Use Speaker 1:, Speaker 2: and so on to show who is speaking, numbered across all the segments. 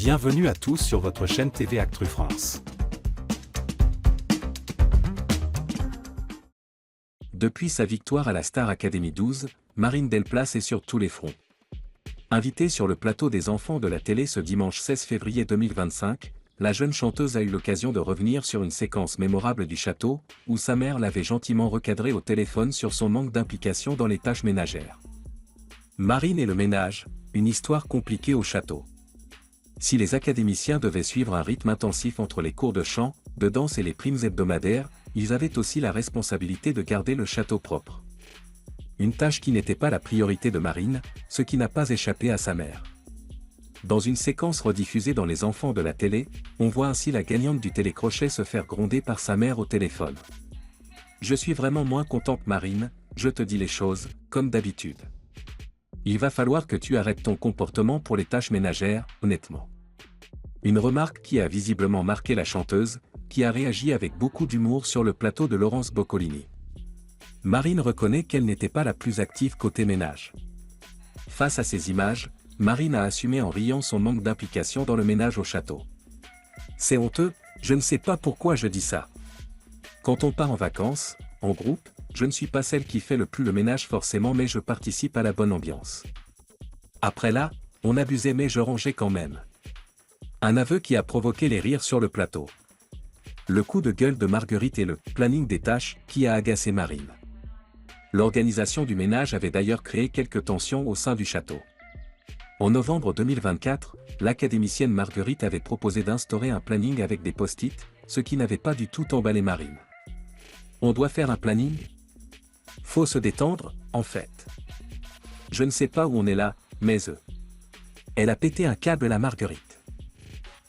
Speaker 1: Bienvenue à tous sur votre chaîne TV Actu France.
Speaker 2: Depuis sa victoire à la Star Academy 12, Marine Delplace est sur tous les fronts. Invitée sur le plateau des enfants de la télé ce dimanche 16 février 2025, la jeune chanteuse a eu l'occasion de revenir sur une séquence mémorable du château, où sa mère l'avait gentiment recadrée au téléphone sur son manque d'implication dans les tâches ménagères. Marine et le ménage, une histoire compliquée au château. Si les académiciens devaient suivre un rythme intensif entre les cours de chant, de danse et les primes hebdomadaires, ils avaient aussi la responsabilité de garder le château propre. Une tâche qui n'était pas la priorité de Marine, ce qui n'a pas échappé à sa mère. Dans une séquence rediffusée dans Les Enfants de la télé, on voit ainsi la gagnante du télécrochet se faire gronder par sa mère au téléphone. « Je suis vraiment moins contente Marine, je te dis les choses, comme d'habitude. Il va falloir que tu arrêtes ton comportement pour les tâches ménagères, honnêtement. » Une remarque qui a visiblement marqué la chanteuse, qui a réagi avec beaucoup d'humour sur le plateau de Laurence Boccolini. Marine reconnaît qu'elle n'était pas la plus active côté ménage. Face à ces images, Marine a assumé en riant son manque d'implication dans le ménage au château. « C'est honteux, je ne sais pas pourquoi je dis ça. Quand on part en vacances, en groupe, je ne suis pas celle qui fait le plus le ménage forcément mais je participe à la bonne ambiance. Après là, on abusait mais je rangeais quand même. » Un aveu qui a provoqué les rires sur le plateau. Le coup de gueule de Marguerite et le « planning des tâches » qui a agacé Marine. L'organisation du ménage avait d'ailleurs créé quelques tensions au sein du château. En novembre 2024, l'académicienne Marguerite avait proposé d'instaurer un planning avec des post-it, ce qui n'avait pas du tout emballé Marine. On doit faire un planning ? Faut se détendre, en fait. Je ne sais pas où on est là, mais Elle a pété un câble à Marguerite.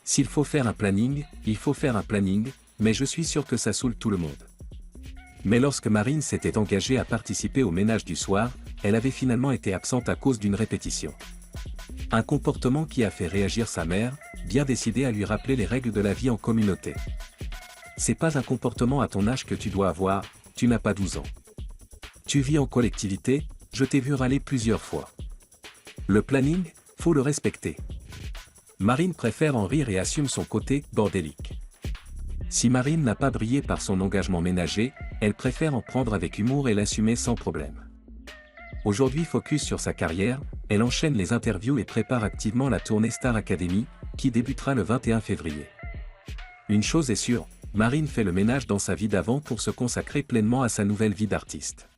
Speaker 2: S'il faut faire un planning, il faut faire un planning, mais je suis sûr que ça saoule tout le monde. Mais lorsque Marine s'était engagée à participer au ménage du soir, elle avait finalement été absente à cause d'une répétition. Un comportement qui a fait réagir sa mère, bien décidée à lui rappeler les règles de la vie en communauté. C'est pas un comportement à ton âge que tu dois avoir, tu n'as pas 12 ans. Tu vis en collectivité, je t'ai vu râler plusieurs fois. Le planning, faut le respecter. Marine préfère en rire et assume son côté bordélique. Si Marine n'a pas brillé par son engagement ménager, elle préfère en prendre avec humour et l'assumer sans problème. Aujourd'hui focus sur sa carrière, elle enchaîne les interviews et prépare activement la tournée Star Academy, qui débutera le 21 février. Une chose est sûre, Marine fait le ménage dans sa vie d'avant pour se consacrer pleinement à sa nouvelle vie d'artiste.